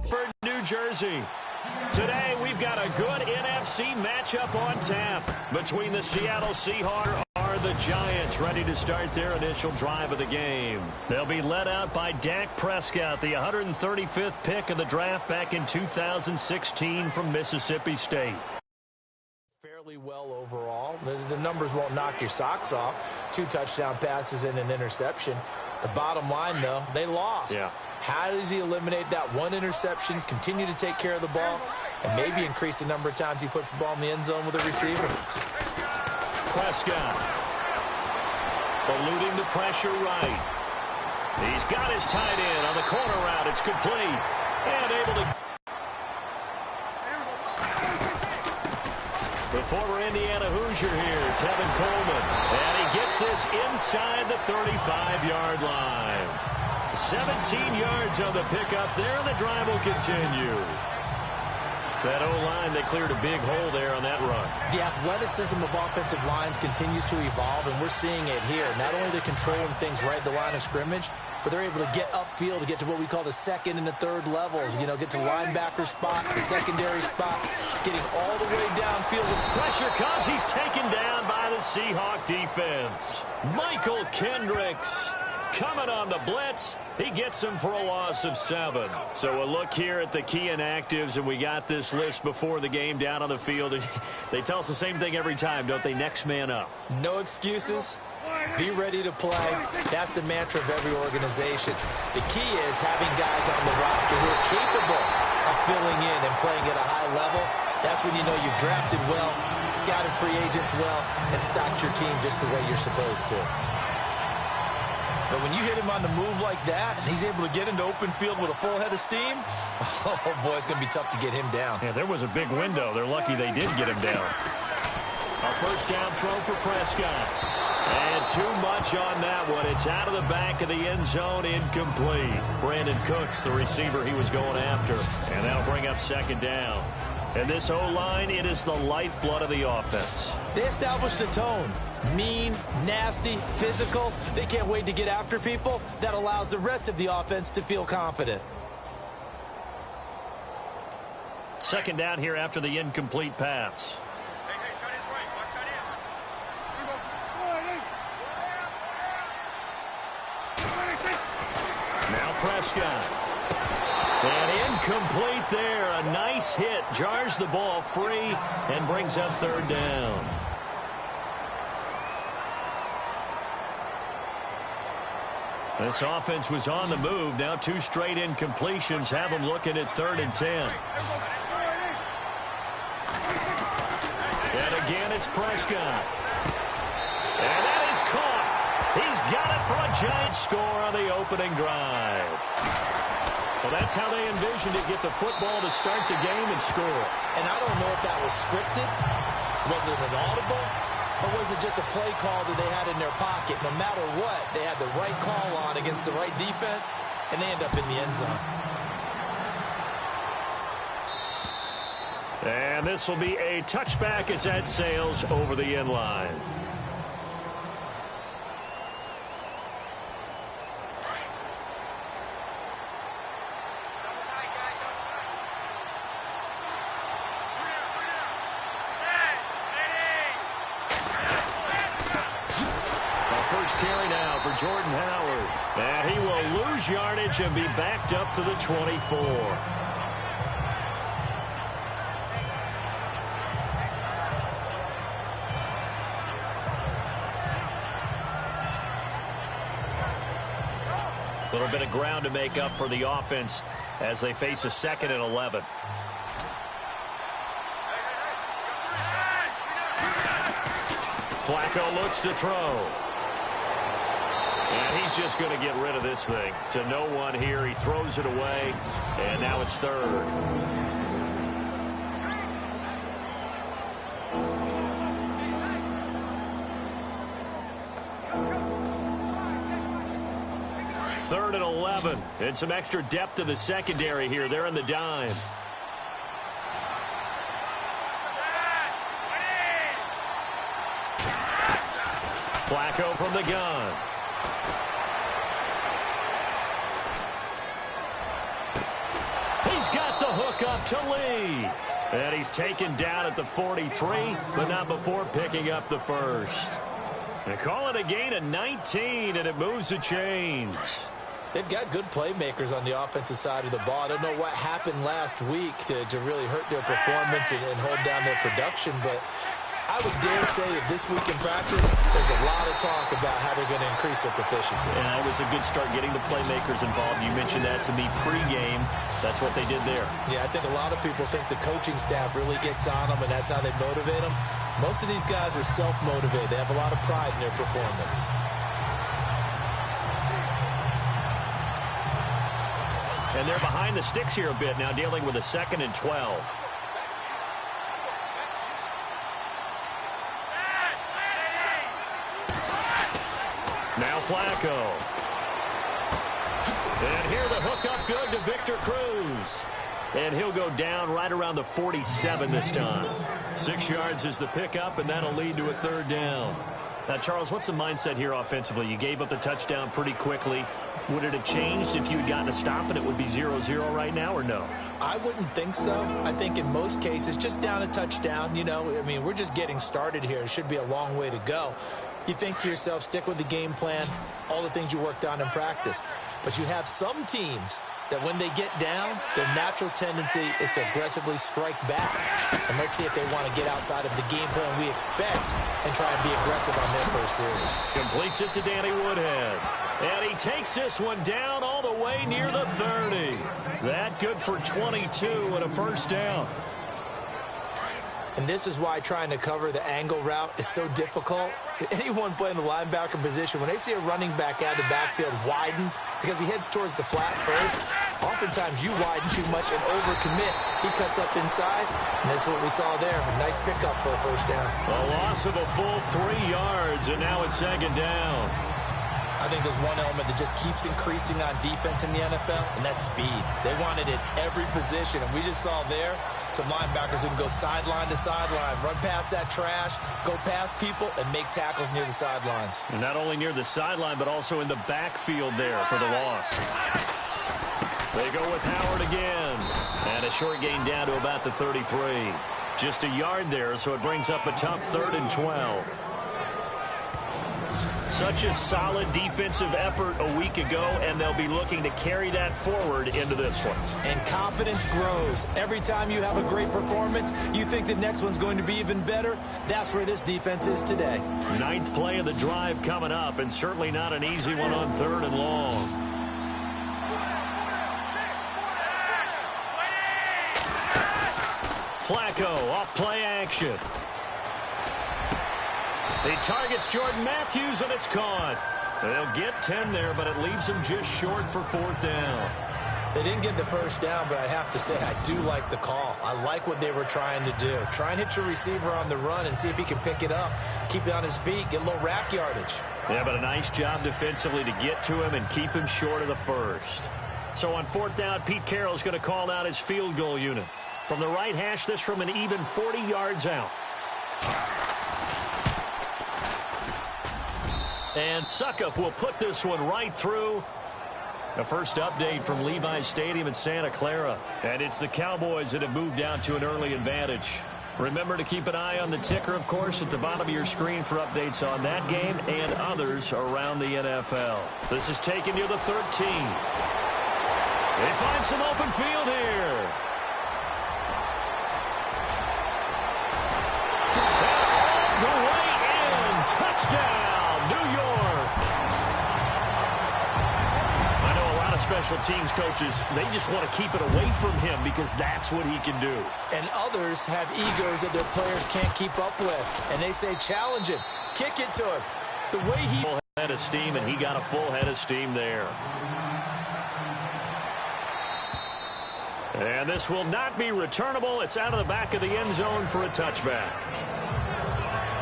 For New Jersey. Today, we've got a good NFC matchup on tap between the Seattle Seahawks and the Giants, ready to start their initial drive of the game. They'll be led out by Dak Prescott, the 135th pick of the draft back in 2016 from Mississippi State. Fairly well overall. The numbers won't knock your socks off. 2 touchdown passes and an interception. The bottom line, though, they lost. Yeah. How does he eliminate that one interception, continue to take care of the ball, and maybe increase the number of times he puts the ball in the end zone with a receiver? Prescott eluding the pressure right. He's got his tight end on the corner route. It's complete and able to. The former Indiana Hoosier here, Tevin Coleman, and he gets this inside the 35-yard line. 17 yards on the pickup there, and the drive will continue. That O-line, they cleared a big hole there on that run. The athleticism of offensive lines continues to evolve, and we're seeing it here. Not only are they controlling things right at the line of scrimmage, but they're able to get upfield to get to what we call the second and the third levels. You know, get to linebacker spot, the secondary spot, getting all the way downfield. Pressure comes. He's taken down by the Seahawk defense. Michael Kendricks coming on the blitz. He gets him for a loss of 7. So a look here at the key inactives, and we got this list before the game down on the field. They tell us the same thing every time, don't they? Next man up. No excuses. Be ready to play. That's the mantra of every organization. The key is having guys on the roster who are capable of filling in and playing at a high level. That's when you know you've drafted well, scouted free agents well, and stocked your team just the way you're supposed to. But when you hit him on the move like that, and he's able to get into open field with a full head of steam, oh, boy, it's going to be tough to get him down. Yeah, there was a big window. They're lucky they did get him down. A first down throw for Prescott. And too much on that one. It's out of the back of the end zone, incomplete. Brandon Cooks, the receiver he was going after. And that'll bring up second down. And this O-line, it is the lifeblood of the offense. They established the tone. Mean, nasty, physical. They can't wait to get after people. That allows the rest of the offense to feel confident. Second down here after the incomplete pass. Now Prescott. And incomplete there. A nice hit. Jars the ball free and brings up third down. This offense was on the move. Now 2 straight incompletions have them looking at 3rd and 10. And again, it's Prescott. And that is caught. He's got it for a giant score on the opening drive. Well, that's how they envisioned it, get the football to start the game and score. And I don't know if that was scripted. Was it an audible? Or was it just a play call that they had in their pocket? No matter what, they had the right call on against the right defense, and they end up in the end zone. And this will be a touchback as that sails over the end line. Carry now for Jordan Howard. And he will lose yardage and be backed up to the 24. A little bit of ground to make up for the offense as they face a 2nd and 11. Flacco looks to throw. And he's just going to get rid of this thing. To no one here. He throws it away. And now it's 3rd. Third and 11. And some extra depth to the secondary here. They're in the dime. Flacco from the gun. He's got the hook up to Lee. And he's taken down at the 43, but not before picking up the first. They call it a gain of 19, and it moves the chains. They've got good playmakers on the offensive side of the ball. I don't know what happened last week to really hurt their performance and hold down their production, but I would dare say that this week in practice, there's a lot of talk about how they're going to increase their proficiency. Yeah, it was a good start getting the playmakers involved. You mentioned that to me pregame. That's what they did there. Yeah, I think a lot of people think the coaching staff really gets on them, and that's how they motivate them. Most of these guys are self-motivated. They have a lot of pride in their performance. And they're behind the sticks here a bit now, dealing with a 2nd and 12. Now Flacco. And here the hook up good to Victor Cruz. And he'll go down right around the 47 this time. 6 yards is the pickup, and that'll lead to a 3rd down. Now, Charles, what's the mindset here offensively? You gave up the touchdown pretty quickly. Would it have changed if you had gotten a stop and it would be 0-0 right now, or no? I wouldn't think so. I think in most cases, just down a touchdown, I mean, we're just getting started here. It should be a long way to go. You think to yourself, stick with the game plan, all the things you worked on in practice. But you have some teams that when they get down, their natural tendency is to aggressively strike back. And let's see if they want to get outside of the game plan we expect and try and be aggressive on their first series. Completes it to Danny Woodhead. And he takes this one down all the way near the 30. That good for 22 and a 1st down. And this is why trying to cover the angle route is so difficult. Anyone playing the linebacker position, when they see a running back out of the backfield widen because he heads towards the flat first, oftentimes you widen too much and overcommit. He cuts up inside, and that's what we saw there. A nice pickup for a 1st down. A loss of a full 3 yards, and now it's 2nd down. I think there's one element that just keeps increasing on defense in the NFL, and that's speed. They want it at every position, and we just saw there some linebackers who can go sideline to sideline, run past that trash, go past people, and make tackles near the sidelines. And not only near the sideline, but also in the backfield there for the loss. They go with Howard again. And a short gain down to about the 33. Just a yard there, so it brings up a tough 3rd and 12. Such a solid defensive effort a week ago, and they'll be looking to carry that forward into this one. And confidence grows. Every time you have a great performance, you think the next one's going to be even better. That's where this defense is today. 9th play of the drive coming up, and certainly not an easy one on 3rd and long. Flacco off play action. He targets Jordan Matthews, and it's caught. They'll get 10 there, but it leaves him just short for 4th down. They didn't get the 1st down, but I have to say I do like the call. I like what they were trying to do. Try and hit your receiver on the run and see if he can pick it up, keep it on his feet, get a little rack yardage. Yeah, but a nice job defensively to get to him and keep him short of the 1st. So on 4th down, Pete Carroll's going to call out his field goal unit. From the right hash, this from an even 40 yards out. And Suckup will put this one right through. The first update from Levi's Stadium in Santa Clara. And it's the Cowboys that have moved out to an early advantage. Remember to keep an eye on the ticker, of course, at the bottom of your screen for updates on that game and others around the NFL. This is taken near the 13. They find some open field here. All the way in. Touchdown, New York. I know a lot of special teams coaches, they just want to keep it away from him because that's what he can do. And others have egos that their players can't keep up with. And they say, challenge him, kick it to him. The way he... Full head of steam, and he got a full head of steam there. And this will not be returnable. It's out of the back of the end zone for a touchback.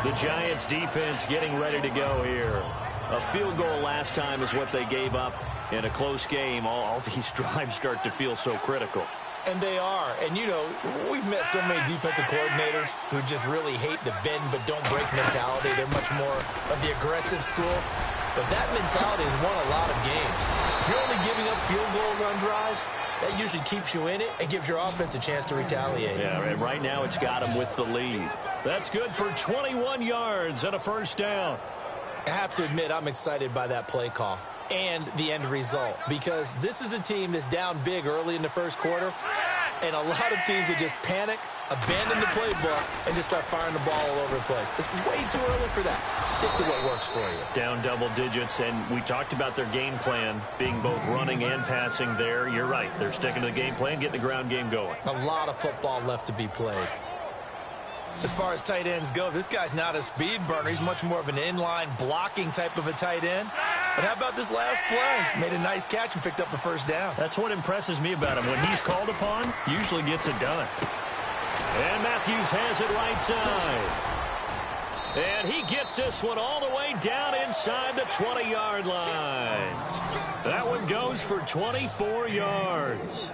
The Giants defense getting ready to go here. A field goal last time is what they gave up in a close game. All these drives start to feel so critical. And they are. And, you know, we've met so many defensive coordinators who just really hate the bend but don't break mentality. They're much more of the aggressive school. But that mentality has won a lot of games. If you're only giving up field goals on drives, that usually keeps you in it and gives your offense a chance to retaliate. Yeah, and right now it's got him with the lead. That's good for 21 yards and a first down. I have to admit, I'm excited by that play call and the end result, because this is a team that's down big early in the first quarter, and a lot of teams will just panic, abandon the playbook, and just start firing the ball all over the place. It's way too early for that. Stick to what works for you. Down double digits, and we talked about their game plan being both running and passing there. You're right. They're sticking to the game plan, getting the ground game going. A lot of football left to be played. As far as tight ends go, this guy's not a speed burner. He's much more of an inline blocking type of a tight end. But how about this last play? Made a nice catch and picked up a first down. That's what impresses me about him. When he's called upon, usually gets it done. And Matthews has it right side. And he gets this one all the way down inside the 20-yard line. That one goes for 24 yards.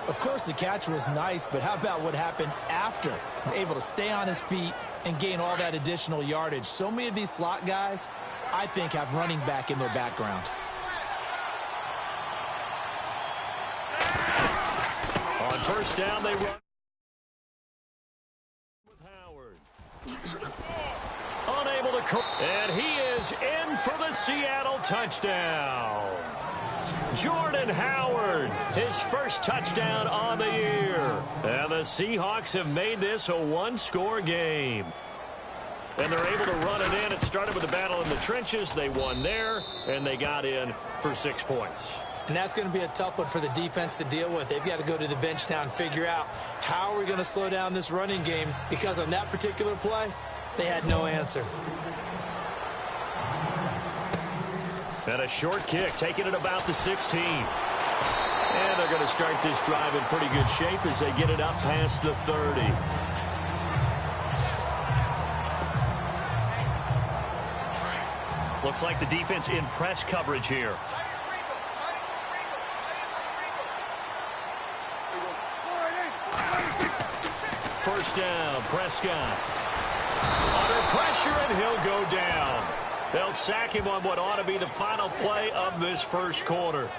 Of course, the catch was nice, but how about what happened after? Able to stay on his feet and gain all that additional yardage. So many of these slot guys, I think, have running back in their background. On first down, they run with Howard. Unable to... And he is in for the Seattle touchdown. Jordan Howard, his first touchdown on the year. And the Seahawks have made this a one-score game. And they're able to run it in. It started with a battle in the trenches. They won there, and they got in for 6 points. And that's going to be a tough one for the defense to deal with. They've got to go to the bench now and figure out how are we going to slow down this running game, because on that particular play, they had no answer. And a short kick, taking it about the 16. And they're going to start this drive in pretty good shape as they get it up past the 30. Looks like the defense in press coverage here. First down, Prescott. Under pressure, and he'll go down. They'll sack him on what ought to be the final play of this first quarter.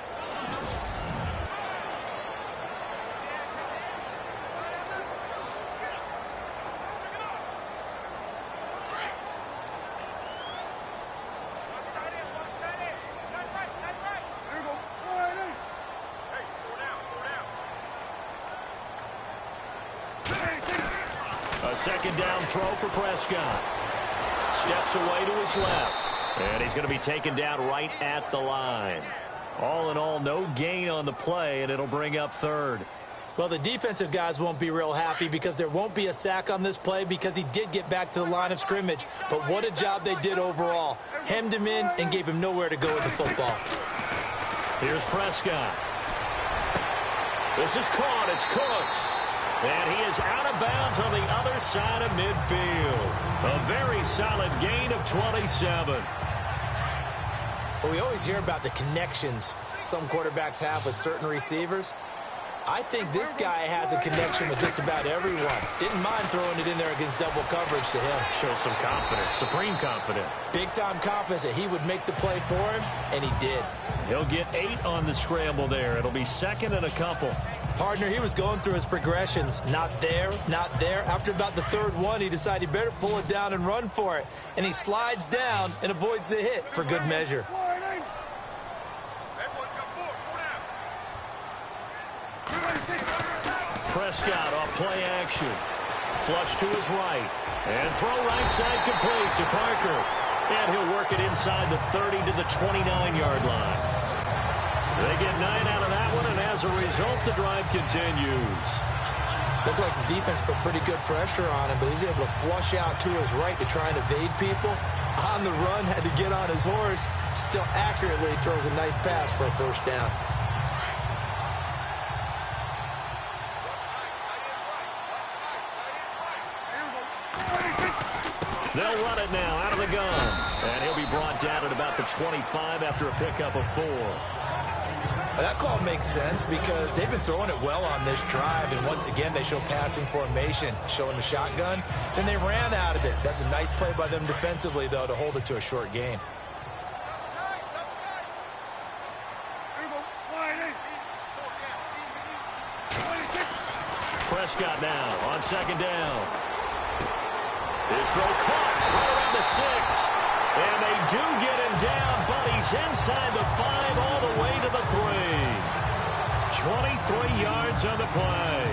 A second down throw for Prescott. Steps away to his left. And he's going to be taken down right at the line. All in all, no gain on the play, and it'll bring up third. Well, the defensive guys won't be real happy because there won't be a sack on this play because he did get back to the line of scrimmage. But what a job they did overall. Hemmed him in and gave him nowhere to go with the football. Here's Prescott. This is caught. It's Cooks. And he is out of bounds on the other side of midfield. A very solid gain of 27. Well, we always hear about the connections some quarterbacks have with certain receivers. I think this guy has a connection with just about everyone. Didn't mind throwing it in there against double coverage to him. Shows some confidence, supreme confidence. Big-time confidence that he would make the play for him, and he did. He'll get 8 on the scramble there. It'll be second and a couple. Partner, he was going through his progressions. Not there, not there. After about the third one, he decided he better pull it down and run for it. And he slides down and avoids the hit for good measure. Prescott off play action. Flush to his right. And throw right side complete to Parker. And he'll work it inside the 30 to the 29-yard line. They get 9 out of that one, and as a result, the drive continues. Looked like the defense put pretty good pressure on him, but he's able to flush out to his right to try and evade people. On the run, had to get on his horse. Still accurately throws a nice pass for a first down. They'll run it now out of the gun. And he'll be brought down at about the 25 after a pickup of 4. Well, that call makes sense because they've been throwing it well on this drive, and once again they show passing formation, showing the shotgun. Then they ran out of it. That's a nice play by them defensively, though, to hold it to a short gain. Prescott now on second down. His throw caught right around the 6. And they do get him down, but he's inside the 5 all the way to the 3. 23 yards on the play.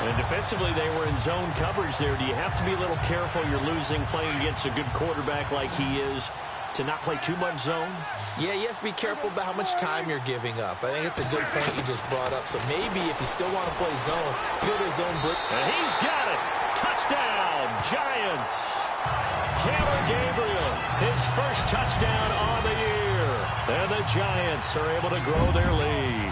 And defensively, they were in zone coverage there. Do you have to be a little careful? You're losing playing against a good quarterback like he is to not play too much zone? Yeah, you have to be careful about how much time you're giving up. I think it's a good point you just brought up. So maybe if you still want to play zone, go to zone blitz. And he's got it. Touchdown, Giants. Taylor Gabriel, his first touchdown on the year. And the Giants are able to grow their lead.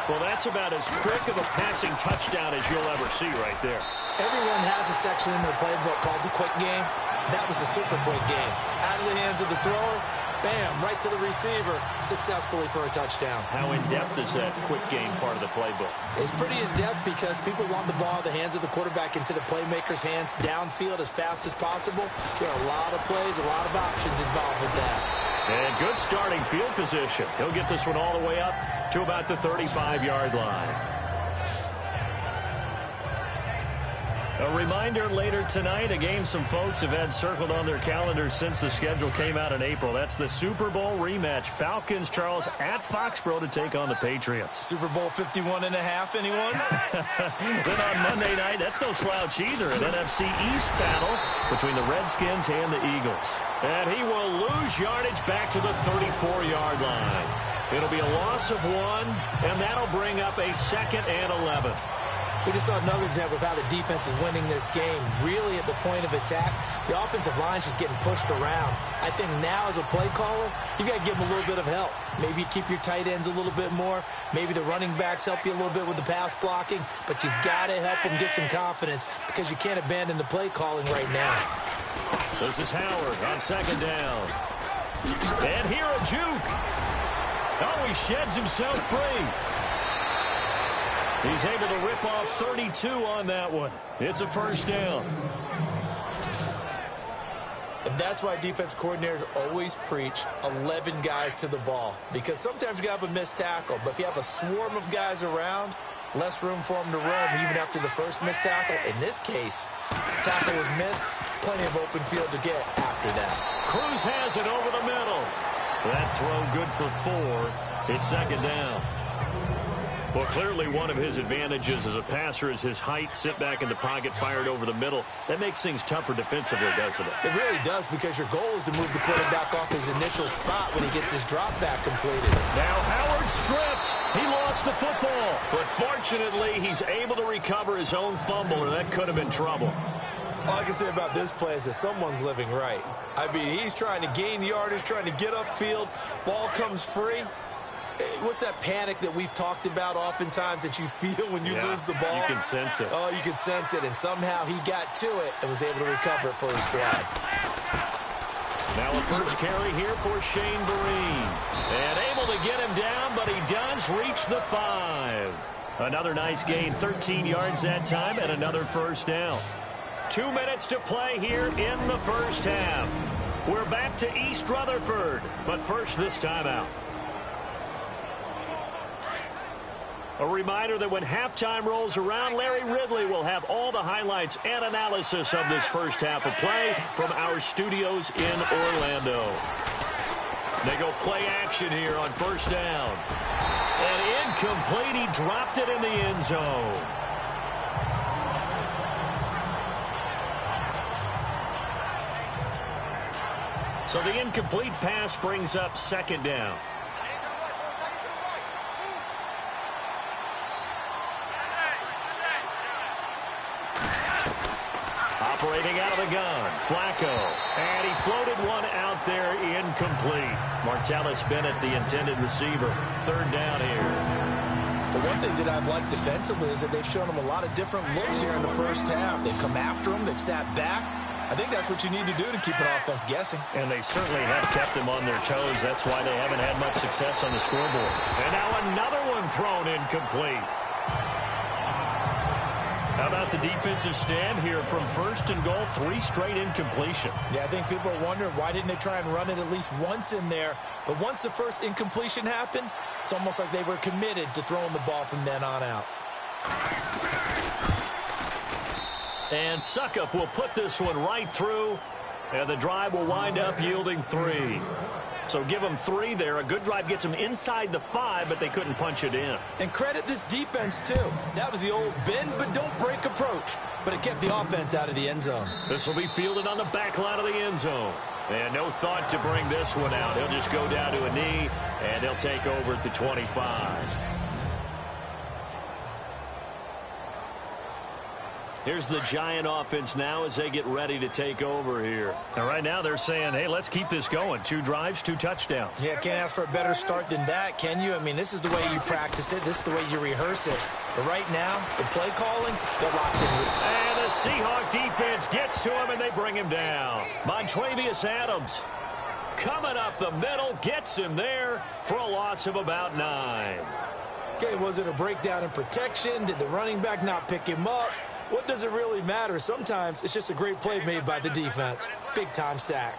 Well, that's about as quick of a passing touchdown as you'll ever see right there. Everyone has a section in their playbook called the quick game. That was a super quick game. Out of the hands of the thrower, bam, right to the receiver, successfully for a touchdown. How in-depth is that quick game part of the playbook? It's pretty in-depth because people want the ball in the hands of the quarterback into the playmaker's hands downfield as fast as possible. There are a lot of plays, a lot of options involved with that. And good starting field position. He'll get this one all the way up to about the 35-yard line. A reminder later tonight, a game some folks have had circled on their calendars since the schedule came out in April. That's the Super Bowl rematch. Falcons, Charles, at Foxborough to take on the Patriots. Super Bowl 51 and a half, anyone? Then on Monday night, that's no slouch either. An NFC East battle between the Redskins and the Eagles. And he will lose yardage back to the 34-yard line. It'll be a loss of 1, and that'll bring up a 2nd and 11. We just saw another example of how the defense is winning this game. Really at the point of attack, the offensive line's just getting pushed around. I think now as a play caller, you got to give them a little bit of help. Maybe keep your tight ends a little bit more. Maybe the running backs help you a little bit with the pass blocking. But you've got to help them get some confidence because you can't abandon the play calling right now. This is Howard on second down. And here a juke. Oh, he sheds himself free. He's able to rip off 32 on that one. It's a first down. And that's why defense coordinators always preach 11 guys to the ball. Because sometimes you have a missed tackle. But if you have a swarm of guys around, less room for them to roam even after the first missed tackle. In this case, tackle was missed. Plenty of open field to get after that. Cruz has it over the middle. That throw good for 4. It's second down. Well, clearly one of his advantages as a passer is his height, sit back in the pocket, fired over the middle. That makes things tougher defensively, doesn't it? It really does because your goal is to move the quarterback off his initial spot when he gets his drop back completed. Now Howard stripped. He lost the football. But fortunately, he's able to recover his own fumble, or that could have been trouble. All I can say about this play is that someone's living right. I mean, he's trying to gain yardage, trying to get upfield. Ball comes free. What's that panic that we've talked about oftentimes that you feel when you lose the ball? You can sense it. Oh, you can sense it. And somehow he got to it and was able to recover it for his squad. Now a first carry here for Shane Vereen. And able to get him down, but he does reach the 5. Another nice gain, 13 yards that time, and another first down. 2 minutes to play here in the first half. We're back to East Rutherford, but first this timeout. A reminder that when halftime rolls around, Larry Ridley will have all the highlights and analysis of this first half of play from our studios in Orlando. They go play action here on first down. And incomplete. He dropped it in the end zone. So the incomplete pass brings up second down. Operating out of the gun, Flacco. And he floated one out there, incomplete. Martellus Bennett, the intended receiver. Third down here. The one thing that I've liked defensively is that they've shown him a lot of different looks here in the first half. They've come after him, they've sat back, I think that's what you need to do to keep an offense guessing. And they certainly have kept them on their toes. That's why they haven't had much success on the scoreboard. And now another one thrown incomplete. How about the defensive stand here from first and goal, 3 straight incompletion. Yeah, I think people are wondering why didn't they try and run it at least once in there. But once the first incompletion happened, it's almost like they were committed to throwing the ball from then on out. And Suckup will put this one right through, and the drive will wind up yielding 3. So give them 3 there. A good drive gets them inside the 5, but they couldn't punch it in. And credit this defense, too. That was the old bend but don't break approach, but it kept the offense out of the end zone. This will be fielded on the back line of the end zone. And no thought to bring this one out. He'll just go down to a knee, and they'll take over at the 25. Here's the Giant offense now as they get ready to take over here. And right now they're saying, hey, let's keep this going. 2 drives, 2 touchdowns. Yeah, can't ask for a better start than that, can you? I mean, this is the way you practice it. This is the way you rehearse it. But right now, the play calling, they're locked in. And the Seahawk defense gets to him, and they bring him down. Montravius Adams coming up the middle, gets him there for a loss of about 9. Okay, was it a breakdown in protection? Did the running back not pick him up? What does it really matter? Sometimes it's just a great play made by the defense. Big-time sack.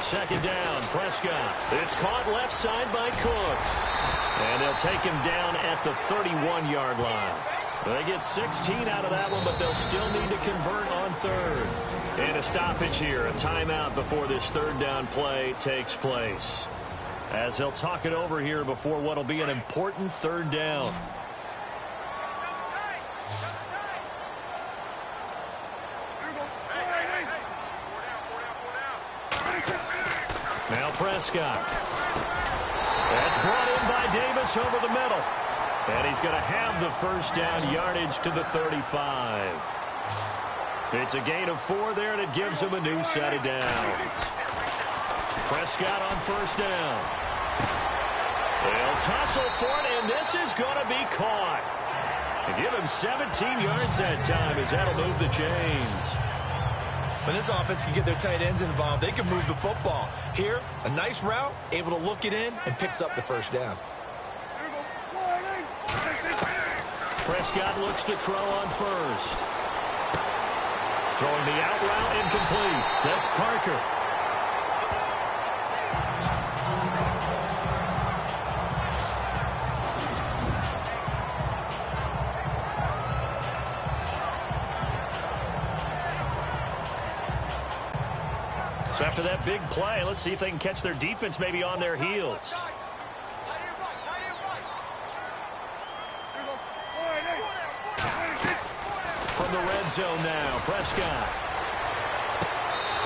Second down, Prescott. It's caught left side by Cooks. And they'll take him down at the 31-yard line. They get 16 out of that one, but they'll still need to convert on third. And a stoppage here, a timeout before this third down play takes place. As they'll talk it over here before what will be an important third down. Now Prescott. That's brought in by Davis over the middle. And he's going to have the first down yardage to the 35. It's a gain of 4 there, and it gives him a new set of downs. Prescott on first down. They'll tussle for it, and this is going to be caught. And give him 17 yards that time as that'll move the chains. When this offense can get their tight ends involved, they can move the football. Here, a nice route, able to look it in, and picks up the first down. Prescott looks to throw on first. Throwing the out route incomplete. That's Parker. So after that big play, let's see if they can catch their defense maybe on their heels. From the red zone now, Prescott.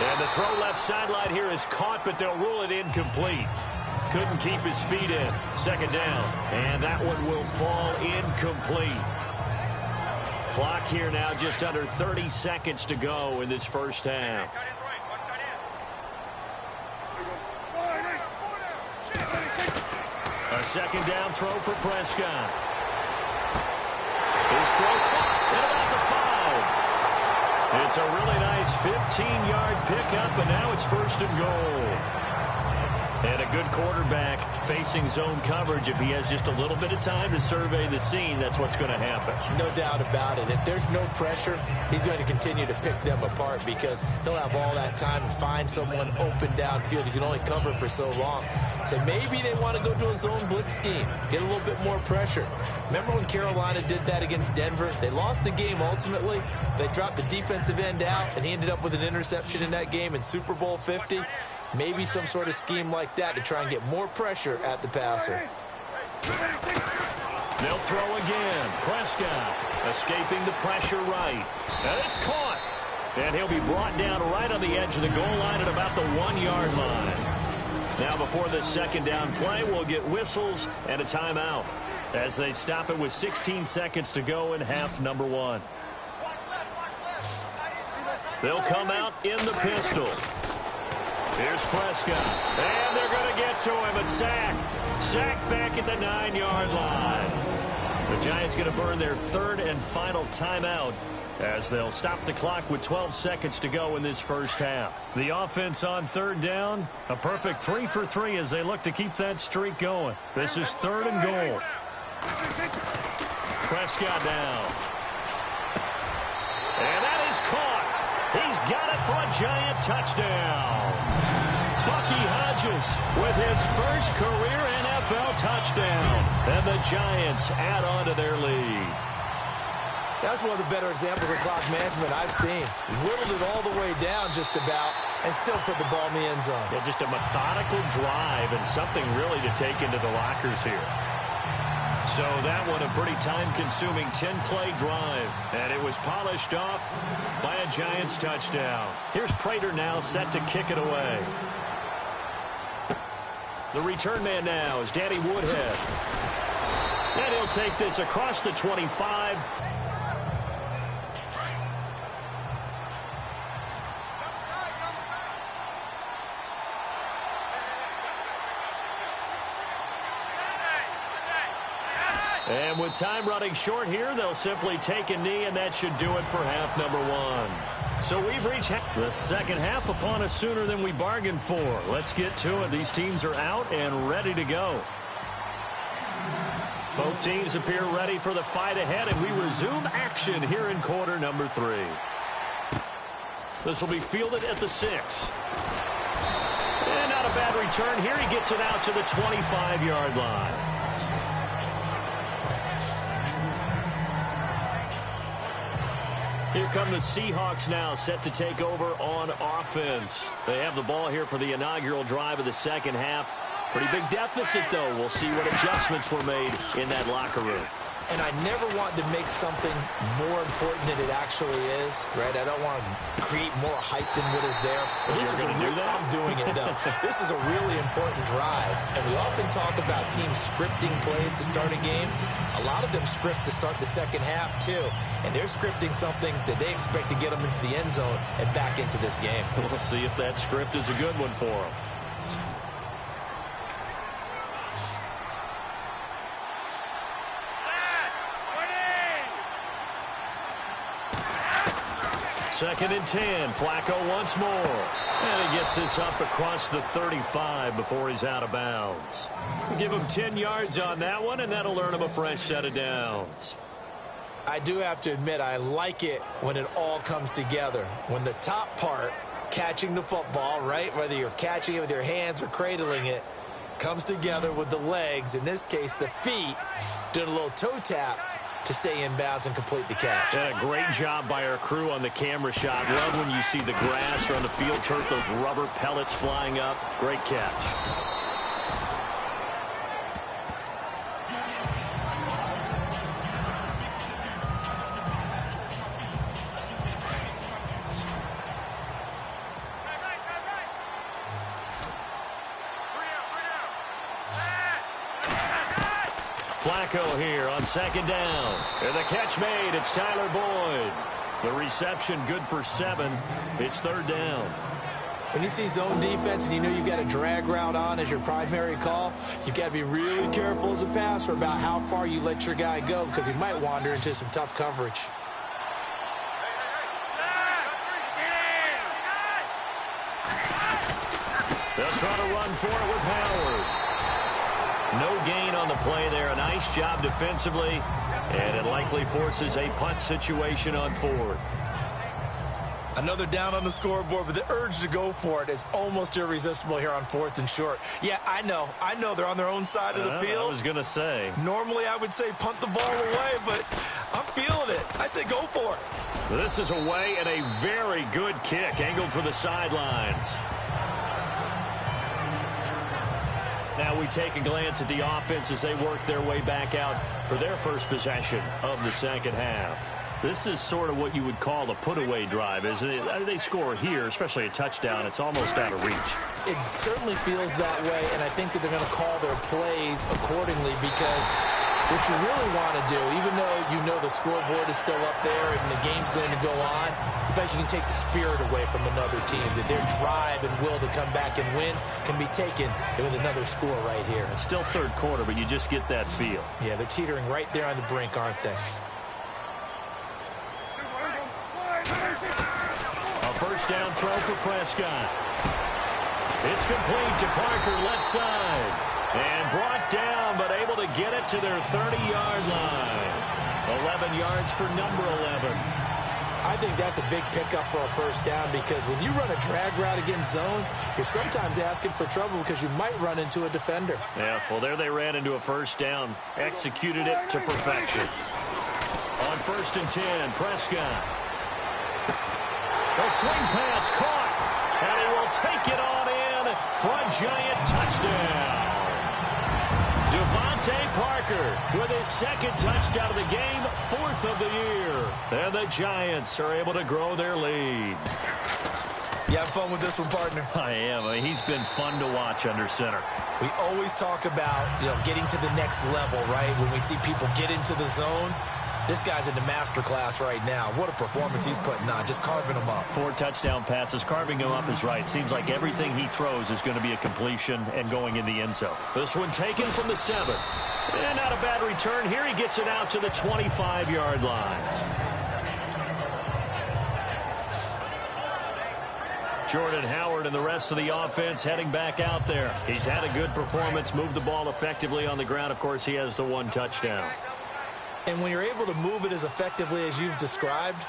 And the throw left sideline here is caught, but they'll rule it incomplete. Couldn't keep his feet in. Second down. And that one will fall incomplete. Clock here now just under 30 seconds to go in this first half. A second down throw for Prescott. His throw caught at about the 5. It's a really nice 15-yard pickup, and now it's first and goal. And a good quarterback facing zone coverage. If he has just a little bit of time to survey the scene, that's what's going to happen. No doubt about it. If there's no pressure, he's going to continue to pick them apart because he'll have all that time to find someone open downfield. He can only cover for so long. So maybe they want to go to a zone blitz scheme, get a little bit more pressure. Remember when Carolina did that against Denver? They lost the game ultimately. They dropped the defensive end out, and he ended up with an interception in that game in Super Bowl 50. Maybe some sort of scheme like that to try and get more pressure at the passer. They'll throw again. Prescott escaping the pressure right. And it's caught. And he'll be brought down right on the edge of the goal line at about the 1-yard line. Now before this second down play, we'll get whistles and a timeout as they stop it with 16 seconds to go in half number 1. They'll come out in the pistol. Here's Prescott. And they're going to get to him. A sack. Sack back at the 9-yard line. The Giants going to burn their third and final timeout as they'll stop the clock with 12 seconds to go in this first half. The offense on third down, a perfect 3 for 3 as they look to keep that streak going. This is 3rd and goal. Prescott down. And that is caught. He's got it for a giant touchdown. Bucky Hodges with his first career NFL touchdown. And the Giants add on to their lead. That's one of the better examples of clock management I've seen. Whittled it all the way down just about and still put the ball in the end zone. Yeah, just a methodical drive and something really to take into the lockers here. So that one a pretty time-consuming 10-play drive. And it was polished off by a Giants touchdown. Here's Prater now set to kick it away. The return man now is Danny Woodhead. And he'll take this across the 25. And with time running short here, they'll simply take a knee, and that should do it for half number 1. So we've reached the second half upon us sooner than we bargained for. Let's get to it. These teams are out and ready to go. Both teams appear ready for the fight ahead, and we resume action here in quarter number 3. This will be fielded at the 6. And not a bad return here. He gets it out to the 25-yard line. Here come the Seahawks now, set to take over on offense. They have the ball here for the inaugural drive of the second half. Pretty big deficit, though. We'll see what adjustments were made in that locker room. And I never want to make something more important than it actually is, right? I don't want to create more hype than what is there. But this is I'm doing it, though. This is a really important drive. And we often talk about teams scripting plays to start a game. A lot of them script to start the second half, too. And they're scripting something that they expect to get them into the end zone and back into this game. We'll see if that script is a good one for them. Second and 10. Flacco once more. And he gets this up across the 35 before he's out of bounds. Give him 10 yards on that one, and that'll earn him a fresh set of downs. I do have to admit, I like it when it all comes together. When the top part, catching the football, right, whether you're catching it with your hands or cradling it, comes together with the legs, in this case the feet, doing a little toe tap to stay in bounds and complete the catch. Yeah, great job by our crew on the camera shot. Love when you see the grass or on the field turf, those rubber pellets flying up. Great catch. Flacco here on second down. And the catch made. It's Tyler Boyd. The reception good for 7. It's third down. When you see zone defense and you know you've got a drag route on as your primary call, you've got to be really careful as a passer about how far you let your guy go because he might wander into some tough coverage. They'll try to run for it with Howard. No gain on the play there. A nice job defensively, and it likely forces a punt situation on 4th. Another down on the scoreboard, but the urge to go for it is almost irresistible here on 4th and short. Yeah, I know they're on their own side of the field. I was going to say. Normally I would say punt the ball away, but I'm feeling it. I say go for it. This is away and a very good kick, angled for the sidelines. Now we take a glance at the offense as they work their way back out for their first possession of the second half. This is sort of what you would call a put-away drive, isn't it? They score here, especially a touchdown. It's almost out of reach. It certainly feels that way, and I think that they're going to call their plays accordingly because what you really want to do, even though you know the scoreboard is still up there and the game's going to go on, in fact, you can take the spirit away from another team, that their drive and will to come back and win can be taken with another score right here. It's still third quarter, but you just get that feel. Yeah, they're teetering right there on the brink, aren't they? touchdown throw for Prescott. It's complete to Parker, left side. And brought down, but able to get it to their 30-yard line. 11 yards for number 11. I think that's a big pickup for a first down because when you run a drag route against zone, you're sometimes asking for trouble because you might run into a defender. Yeah, well, there they ran into a first down. Executed it to perfection. On 1st and 10, Prescott. The swing pass caught, and he will take it on in for a Giant touchdown. Devontae Parker with his second touchdown of the game, 4th of the year. And the Giants are able to grow their lead. You having fun with this one, partner? I am. He's been fun to watch under center. We always talk about, getting to the next level, right? When we see people get into the zone, this guy's in the master class right now. What a performance he's putting on, just carving them up. 4 touchdown passes. Carving him up is right. Seems like everything he throws is going to be a completion and going in the end zone. This one taken from the 7. And not a bad return here. He gets it out to the 25-yard line. Jordan Howard and the rest of the offense heading back out there. He's had a good performance, moved the ball effectively on the ground. Of course, he has the 1 touchdown. And when you're able to move it as effectively as you've described,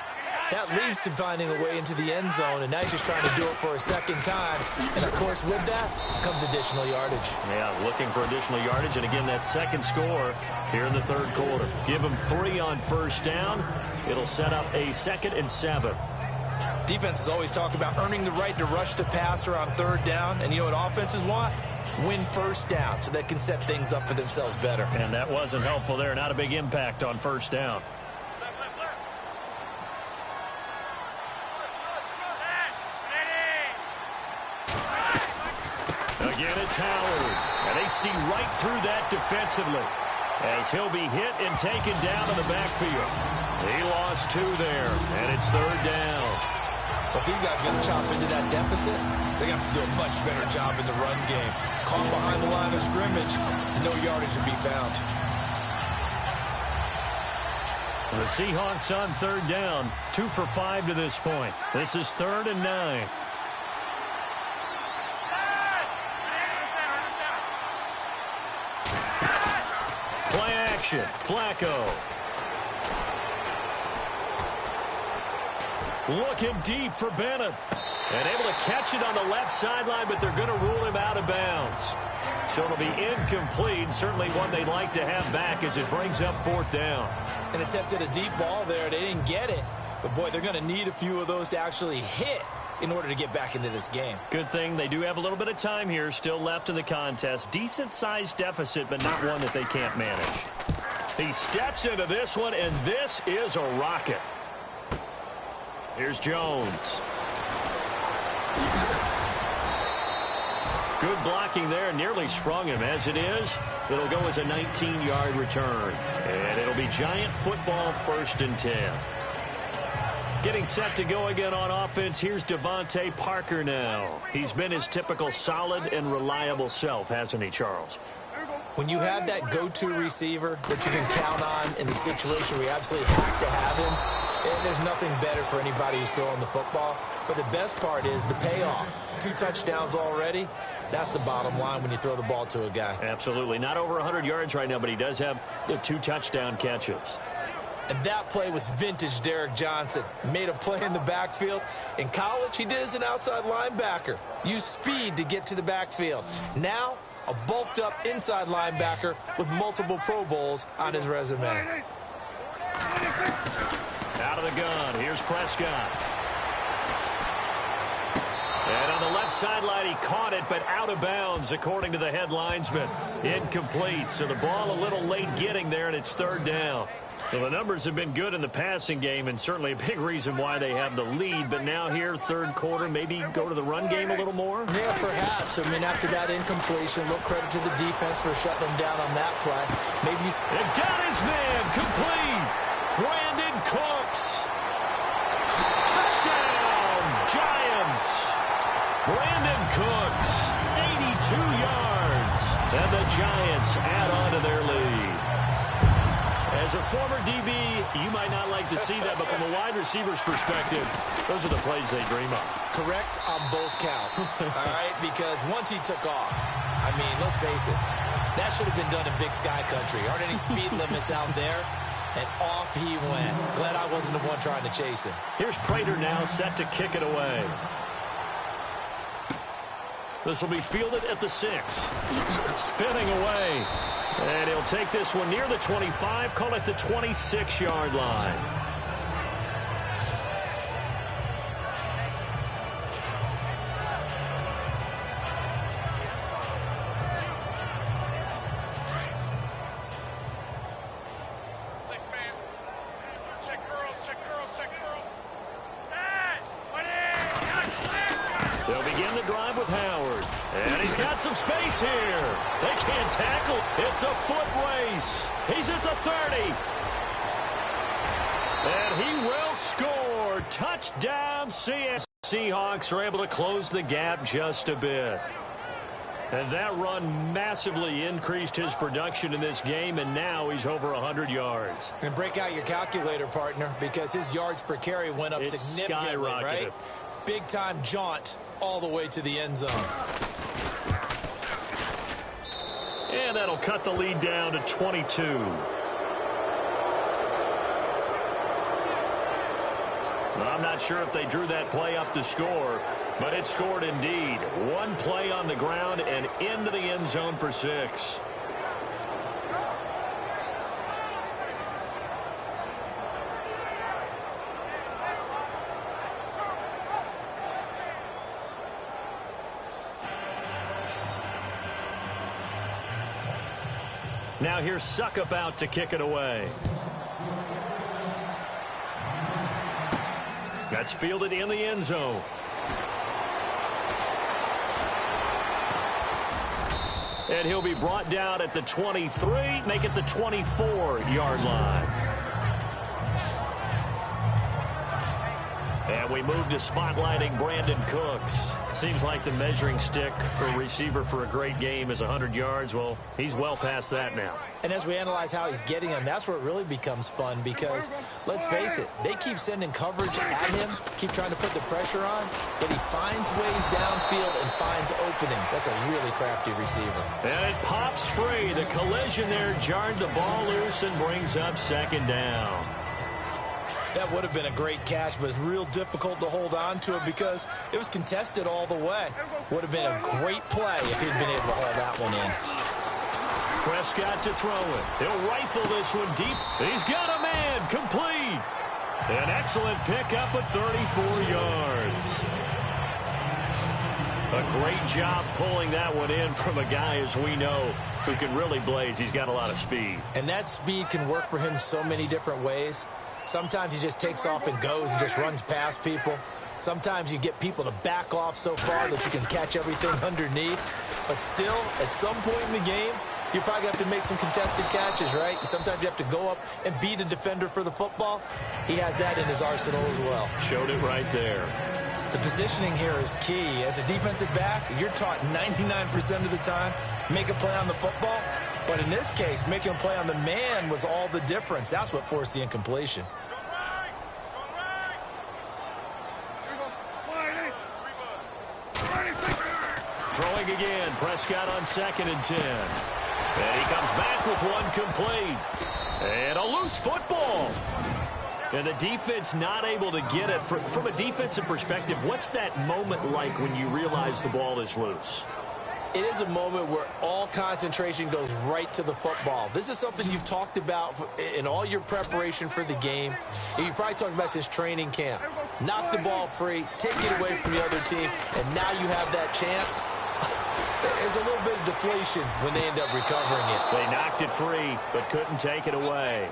that leads to finding a way into the end zone, and now he's just trying to do it for a second time. And, of course, with that comes additional yardage. Yeah, looking for additional yardage. And, again, that second score here in the 3rd quarter. Give him 3 on 1st down. It'll set up a 2nd and 7. Defenses always talk about earning the right to rush the passer on 3rd down. And you know what offenses want? Win 1st down so they can set things up for themselves better. And that wasn't helpful there. Not a big impact on 1st down. Again, it's Howard. And they see right through that defensively as he'll be hit and taken down in the backfield. He lost 2 there, and it's 3rd down. But these guys are going to chop into that deficit. They have to do a much better job in the run game. Caught behind the line of scrimmage, no yardage to be found. The Seahawks on 3rd down, 2 for 5 to this point. This is 3rd and 9. Play action, Flacco. Looking deep for Bennett. And able to catch it on the left sideline, but they're going to rule him out of bounds. So it'll be incomplete. Certainly one they'd like to have back as it brings up 4th down. And attempted a deep ball there. They didn't get it. But, boy, they're going to need a few of those to actually hit in order to get back into this game. Good thing they do have a little bit of time here still left in the contest. Decent-sized deficit, but not one that they can't manage. He steps into this one, and this is a rocket. Here's Jones. Good blocking there. Nearly sprung him. As it is, it'll go as a 19-yard return. And it'll be Giant football, 1st and 10. Getting set to go again on offense. Here's Devontae Parker now. He's been his typical solid and reliable self, hasn't he, Charles? When you have that go-to receiver that you can count on in the situation where you absolutely have to have him, there's nothing better for anybody who's throwing the football. But the best part is the payoff. 2 touchdowns already. That's the bottom line when you throw the ball to a guy. Absolutely. Not over 100 yards right now, but he does have the 2 touchdown catches. And that play was vintage Derek Johnson. Made a play in the backfield. In college, he did as an outside linebacker. Used speed to get to the backfield. Now, a bulked-up inside linebacker with multiple Pro Bowls on his resume. Out of the gun, here's Prescott. And on the left sideline, he caught it, but out of bounds, according to the head linesman. Incomplete, so the ball a little late getting there, and it's 3rd down. Well, the numbers have been good in the passing game, and certainly a big reason why they have the lead. But now here, 3rd quarter, maybe go to the run game a little more? Yeah, perhaps. I mean, after that incompletion, a little credit to the defense for shutting them down on that play. Maybe. And got his man, complete. Brandon Cooks. Touchdown, Giants. Brandon Cooks, 82 yards. And the Giants add on to their lead. As a former DB, you might not like to see that, but from a wide receiver's perspective, those are the plays they dream of. Correct on both counts, all right? Because once he took off, I mean, let's face it, that should have been done in Big Sky Country. Aren't any speed limits out there? And off he went. Glad I wasn't the one trying to chase him. Here's Prater now set to kick it away. This will be fielded at the 6. Spinning away. And he'll take this one near the 25, call it the 26-yard line. They'll begin the drive with Howard. And he's got some space here. They can't tackle. It's a foot race. He's at the 30. And he will score. Touchdown, CS. Seahawks are able to close the gap just a bit. And that run massively increased his production in this game, and now he's over 100 yards. And break out your calculator, partner, because his yards per carry went up significantly, right? Big-time jaunt all the way to the end zone. And that'll cut the lead down to 22. I'm not sure if they drew that play up to score, but it scored indeed. One play on the ground and into the end zone for 6. Now here's Suckup out to kick it away. That's fielded in the end zone. And he'll be brought down at the 23, make it the 24-yard line. And we move to spotlighting Brandon Cooks. Seems like the measuring stick for a receiver for a great game is 100 yards. Well, he's well past that now. And as we analyze how he's getting them, that's where it really becomes fun because, let's face it, they keep sending coverage at him, keep trying to put the pressure on, but he finds ways downfield and finds openings. That's a really crafty receiver. And it pops free. The collision there jarred the ball loose and brings up second down. That would have been a great catch, but it's real difficult to hold on to it because it was contested all the way. Would have been a great play if he'd been able to haul that one in. Prescott to throw it. He'll rifle this one deep. He's got a man. Complete. An excellent pickup at 34 yards. A great job pulling that one in from a guy, as we know, who can really blaze. He's got a lot of speed. And that speed can work for him so many different ways. Sometimes he just takes off and goes and just runs past people. Sometimes you get people to back off so far that you can catch everything underneath. But still, at some point in the game, you probably have to make some contested catches, right? Sometimes you have to go up and beat a defender for the football. He has that in his arsenal as well. Showed it right there. The positioning here is key. As a defensive back, you're taught 99% of the time, make a play on the football. But in this case, making a play on the man was all the difference. That's what forced the incompletion. Throwing again. Prescott on 2nd and 10. And he comes back with one complete. And a loose football. And the defense not able to get it. From a defensive perspective, what's that moment like when you realize the ball is loose? It is a moment where all concentration goes right to the football. This is something you've talked about in all your preparation for the game. You probably talked about since training camp. Knock the ball free, take it away from the other team, and now you have that chance. There's a little bit of deflation when they end up recovering it. They knocked it free, but couldn't take it away.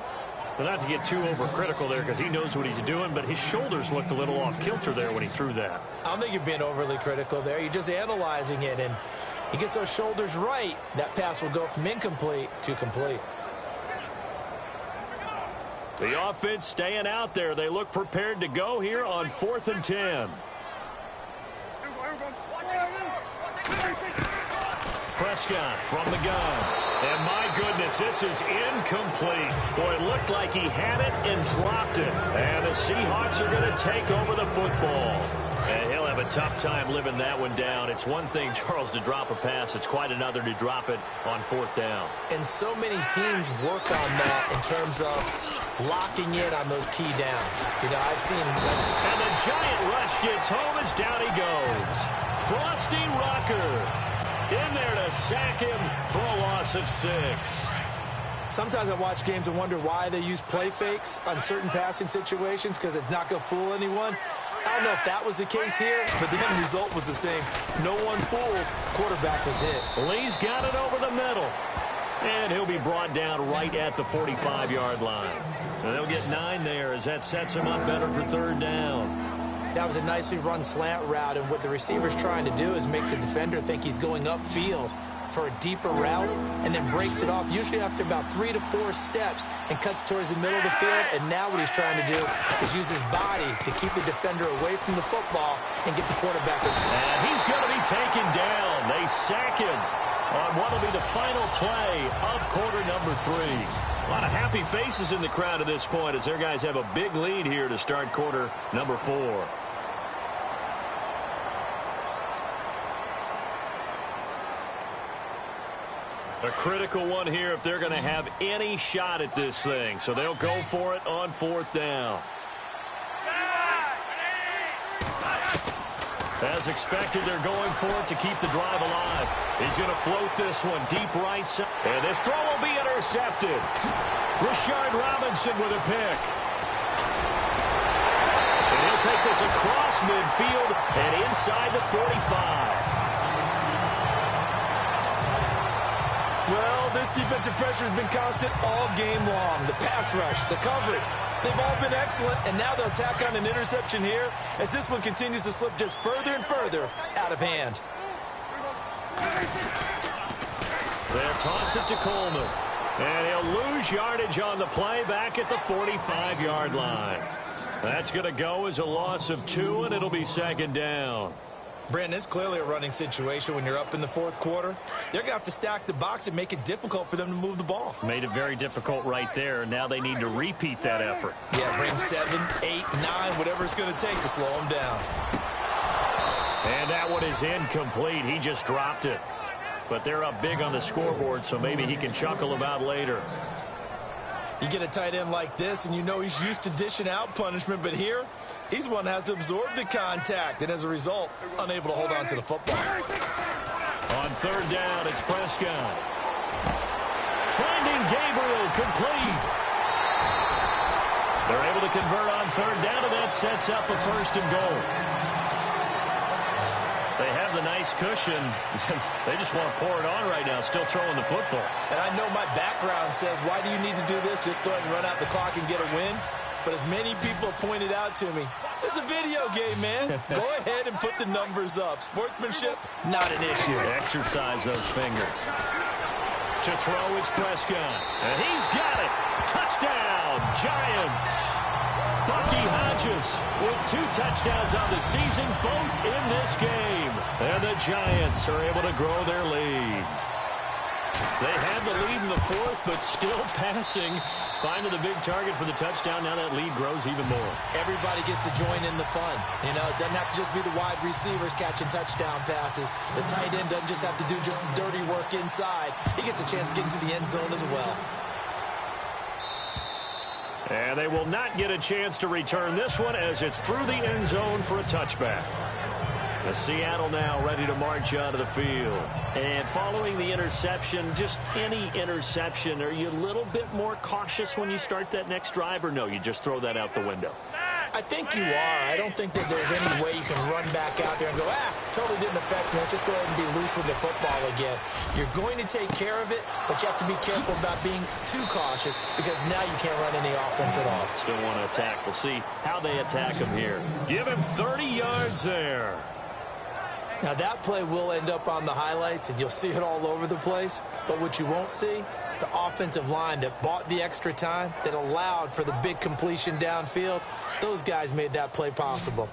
Well, not to get too overcritical there because he knows what he's doing, but his shoulders looked a little off kilter there when he threw that. I don't think you're being overly critical there. You're just analyzing it, and he gets those shoulders right, that pass will go from incomplete to complete. The offense staying out there. They look prepared to go here on 4th and 10. Prescott from the gun. And my goodness, this is incomplete. Boy, it looked like he had it and dropped it. And the Seahawks are going to take over the football. And he'll have a tough time living that one down. It's one thing, Charles, to drop a pass. It's quite another to drop it on fourth down. And so many teams work on that in terms of locking in on those key downs. You know, I've seen... And the giant rush gets home as down he goes. Frosty Rucker in there to sack him for a loss of 6. Sometimes I watch games and wonder why they use play fakes on certain passing situations, because it's not going to fool anyone. I don't know if that was the case here, but the end result was the same. No one fooled. Quarterback was hit. Lee's got it over the middle. And he'll be brought down right at the 45-yard line. And they'll get 9 there as that sets him up better for third down. That was a nicely run slant route, and what the receiver's trying to do is make the defender think he's going upfield for a deeper route, and then breaks it off, usually after about 3 to 4 steps, and cuts towards the middle of the field. And now what he's trying to do is use his body to keep the defender away from the football and get the quarterback. And he's going to be taken down. They sack him on what will be the final play of quarter number 3. A lot of happy faces in the crowd at this point as their guys have a big lead here to start quarter number 4. A critical one here if they're going to have any shot at this thing. So they'll go for it on fourth down. As expected, they're going for it to keep the drive alive. He's going to float this one deep right side. And this throw will be intercepted. Rashard Robinson with a pick. And he'll take this across midfield and inside the 45. Well, this defensive pressure has been constant all game long. The pass rush, the coverage, they've all been excellent, and now they'll tack on an interception here as this one continues to slip just further and further out of hand. They'll toss it to Coleman, and he'll lose yardage on the play back at the 45-yard line. That's going to go as a loss of 2, and it'll be second down. Brandon, it's clearly a running situation when you're up in the fourth quarter. They're going to have to stack the box and make it difficult for them to move the ball. Made it very difficult right there. Now they need to repeat that effort. Yeah, bring 7, 8, 9, whatever it's going to take to slow them down. And that one is incomplete. He just dropped it. But they're up big on the scoreboard, so maybe he can chuckle about later. You get a tight end like this, and you know he's used to dishing out punishment, but here, he's one that has to absorb the contact, and as a result, unable to hold on to the football. On third down, it's Prescott. Finding Gabriel, complete. They're able to convert on third down, and that sets up a first and goal. They have the nice cushion. They just want to pour it on right now, still throwing the football. And I know my background says, why do you need to do this? Just go ahead and run out the clock and get a win. But as many people have pointed out to me, it's a video game, man. Go ahead and put the numbers up. Sportsmanship, not an issue. Exercise those fingers. To throw is Prescott. And he's got it. Touchdown, Giants. Bucky Hodges with 2 touchdowns on the season, both in this game. And the Giants are able to grow their lead. They had the lead in the fourth, but still passing. Finding the big target for the touchdown. Now that lead grows even more. Everybody gets to join in the fun. You know, it doesn't have to just be the wide receivers catching touchdown passes. The tight end doesn't just have to do just the dirty work inside. He gets a chance to get into the end zone as well. And they will not get a chance to return this one as it's through the end zone for a touchback. The Seattle now ready to march onto the field. And following the interception, just any interception, are you a little bit more cautious when you start that next drive, or no, you just throw that out the window? I think you are. I don't think that there's any way you can run back out there and go, totally didn't affect me. Let's just go ahead and be loose with the football again. You're going to take care of it, but you have to be careful about being too cautious because now you can't run any offense at all. Still want to attack. We'll see how they attack him here. Give him 30 yards there. Now, that play will end up on the highlights, and you'll see it all over the place. But what you won't see, the offensive line that bought the extra time, that allowed for the big completion downfield, those guys made that play possible.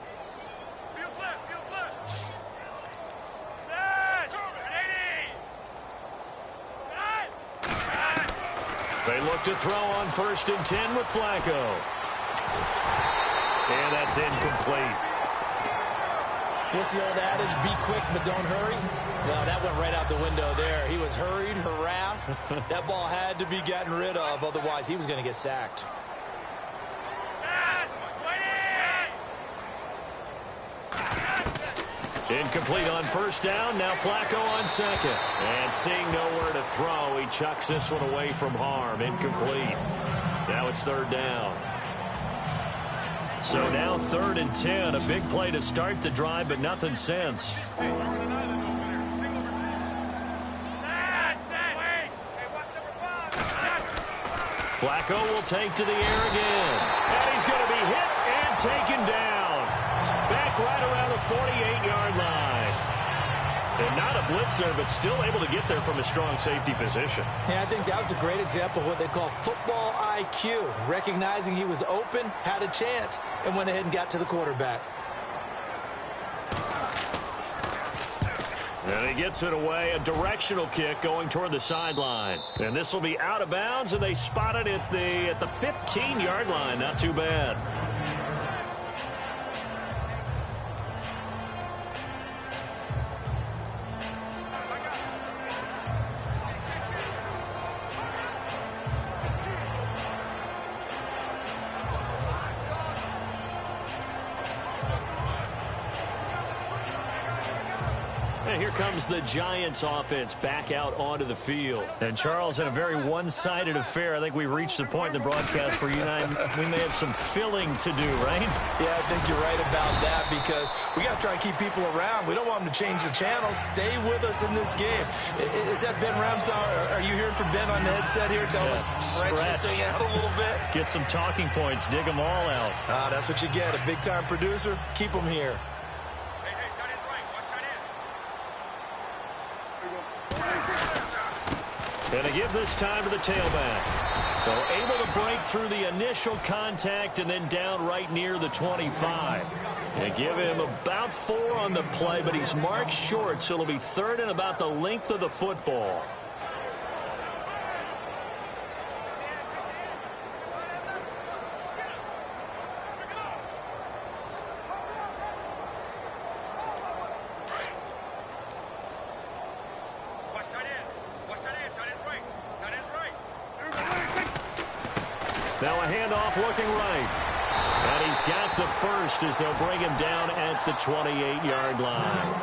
They look to throw on 1st and 10 with Flacco. And that's incomplete. What's the old adage, be quick but don't hurry? Well, that went right out the window there. He was hurried, harassed. That ball had to be gotten rid of, otherwise he was going to get sacked. Incomplete on 1st down. Now Flacco on 2nd. And seeing nowhere to throw, he chucks this one away from harm. Incomplete. Now it's 3rd down. So now 3rd and 10. A big play to start the drive, but nothing since. Flacco will take to the air again. And he's going to be hit and taken down. Back right around the 48-yard line. And not a blitzer, but still able to get there from a strong safety position. Yeah, I think that was a great example of what they call football IQ. Recognizing he was open, had a chance, and went ahead and got to the quarterback. And he gets it away, a directional kick going toward the sideline. And this will be out of bounds, and they spot it at the 15-yard line. Not too bad. And here comes the Giants offense back out onto the field. And Charles, in a very one-sided affair, I think we've reached the point in the broadcast where you and I, we may have some filling to do, right? Yeah, I think you're right about that because we got to try and keep people around. We don't want them to change the channel. Stay with us in this game. Is that Ben Ramsey? Are you hearing from Ben on the headset here? Tell us, stretch this thing out a little bit. Get some talking points. Dig them all out. That's what you get. A big-time producer. Keep them here. And a give this time to the tailback. So able to break through the initial contact and then down right near the 25. And give him about 4 on the play, but he's marked short, so it'll be 3rd and about the length of the football. Now a handoff looking right. And he's got the first as they'll bring him down at the 28-yard line.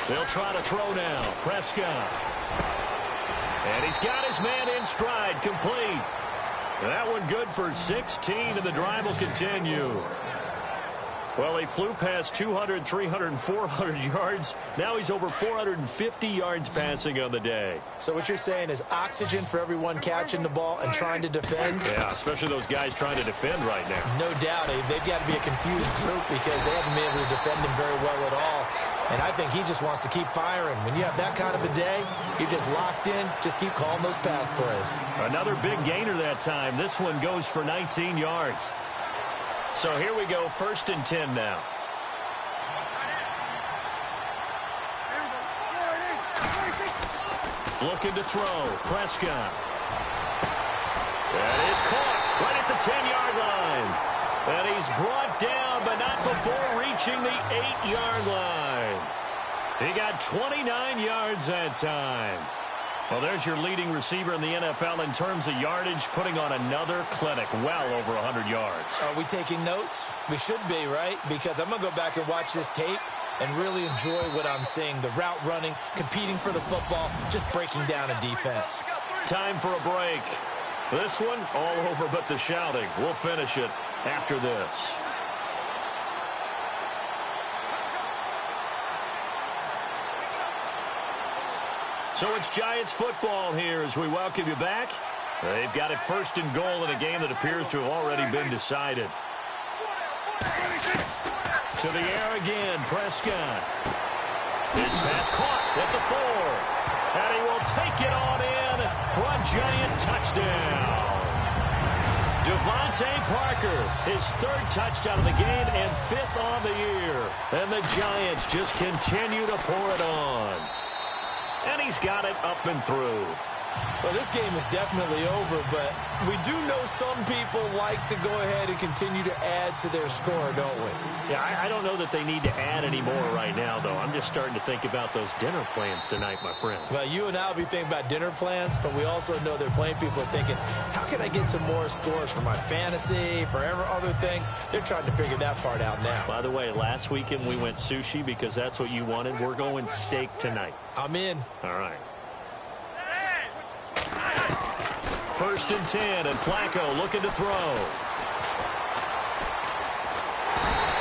They'll try to throw now. Prescott. And he's got his man in stride, complete. That one good for 16, and the drive will continue. Well, he flew past 200, 300, 400 yards. Now he's over 450 yards passing on the day. So what you're saying is oxygen for everyone catching the ball and trying to defend? Yeah, especially those guys trying to defend right now. No doubt. They've got to be a confused group because they haven't been able to defend him very well at all. And I think he just wants to keep firing. When you have that kind of a day, you're just locked in. Just keep calling those pass plays. Another big gainer that time. This one goes for 19 yards. So here we go, 1st and 10 now. Looking to throw. Prescott. That is caught right at the 10-yard line. And he's brought down, but not before reaching the 8-yard line. He got 29 yards that time. Well, there's your leading receiver in the NFL in terms of yardage, putting on another clinic, well over 100 yards. Are we taking notes? We should be, right? Because I'm going to go back and watch this tape and really enjoy what I'm seeing. The route running, competing for the football, just breaking down a defense. Time for a break. This one, all over but the shouting. We'll finish it after this. So it's Giants football here as we welcome you back. They've got it 1st and goal in a game that appears to have already been decided. To the air again, Prescott. This pass caught at the 4. And he will take it on in for a Giant touchdown. Devontae Parker, his third touchdown of the game and fifth on the year. And the Giants just continue to pour it on. And he's got it up and through. Well, this game is definitely over, but we do know some people like to go ahead and continue to add to their score, don't we? Yeah, I don't know that they need to add any more right now, though. I'm just starting to think about those dinner plans tonight, my friend. Well, you and I will be thinking about dinner plans, but we also know they're playing people are thinking, how can I get some more scores for my fantasy, for other things? They're trying to figure that part out now. By the way, last weekend we went sushi because that's what you wanted. We're going steak tonight. I'm in. All right. 1st and 10, and Flacco looking to throw.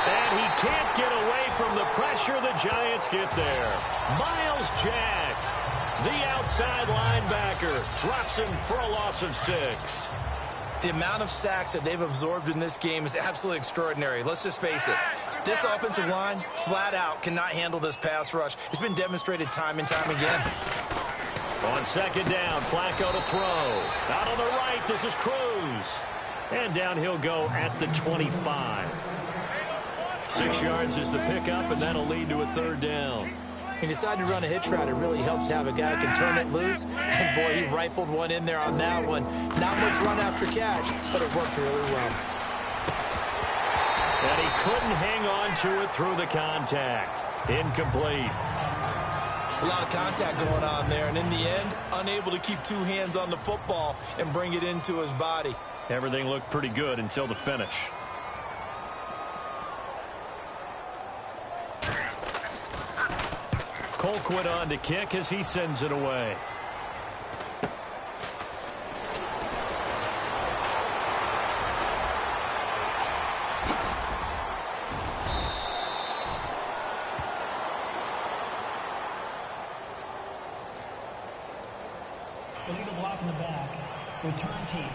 And he can't get away from the pressure. The Giants get there. Miles Jack, the outside linebacker, drops him for a loss of 6. The amount of sacks that they've absorbed in this game is absolutely extraordinary. Let's just face it. This offensive line, flat out, cannot handle this pass rush. It's been demonstrated time and time again. On 2nd down, Flacco to throw. Out on the right, this is Cruz. And down he'll go at the 25. 6 yards is the pickup, and that'll lead to a 3rd down. He decided to run a hitch route. It really helps to have a guy who can turn it loose. And, boy, he rifled one in there on that one. Not much run after catch, but it worked really well. And he couldn't hang on to it through the contact. Incomplete. It's a lot of contact going on there, and in the end, unable to keep 2 hands on the football and bring it into his body. Everything looked pretty good until the finish. Colquitt on to kick as he sends it away. Illegal block in the back. Return team.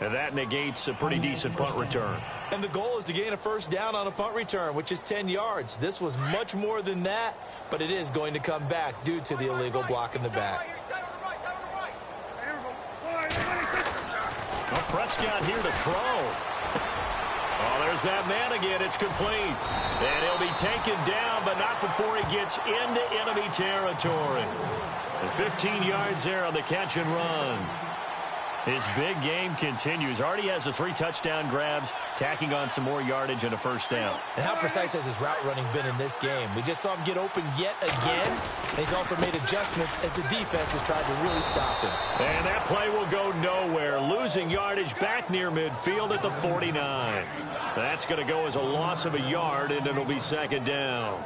And that negates a pretty decent punt return. And the goal is to gain a 1st down on a punt return, which is 10 yards. This was much more than that, but it is going to come back due to the illegal block in the back. Well, Prescott here to throw. Oh, there's that man again. It's complete. And he'll be taken down, but not before he gets into enemy territory. And 15 yards there on the catch and run. His big game continues. Already has the 3 touchdown grabs, tacking on some more yardage and a 1st down. And how precise has his route running been in this game? We just saw him get open yet again, and he's also made adjustments as the defense has tried to really stop him. And that play will go nowhere, losing yardage back near midfield at the 49. That's going to go as a loss of a yard, and it'll be 2nd down.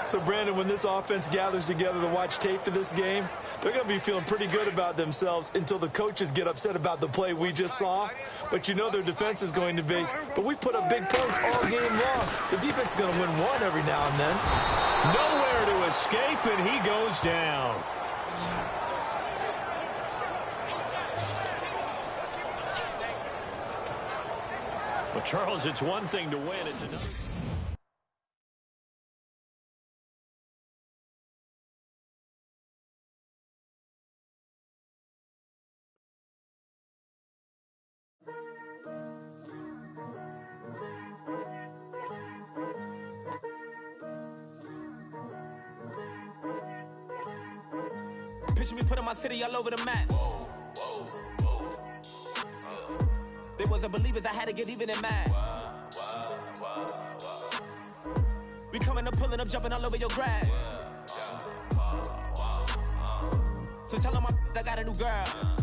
So, Brandon, when this offense gathers together to watch tape for this game, they're going to be feeling pretty good about themselves until the coaches get upset about the play we just saw. But you know their defense is going to be. But we've put up big points all game long. The defense is going to win one every now and then. Nowhere to escape, and he goes down. Well, Charles, it's one thing to win. It's another. Picture me putting my city all over the map. They wasn't believers, I had to get even and mad. We coming up, pulling up, jumping all over your grass. So tell them I got a new girl.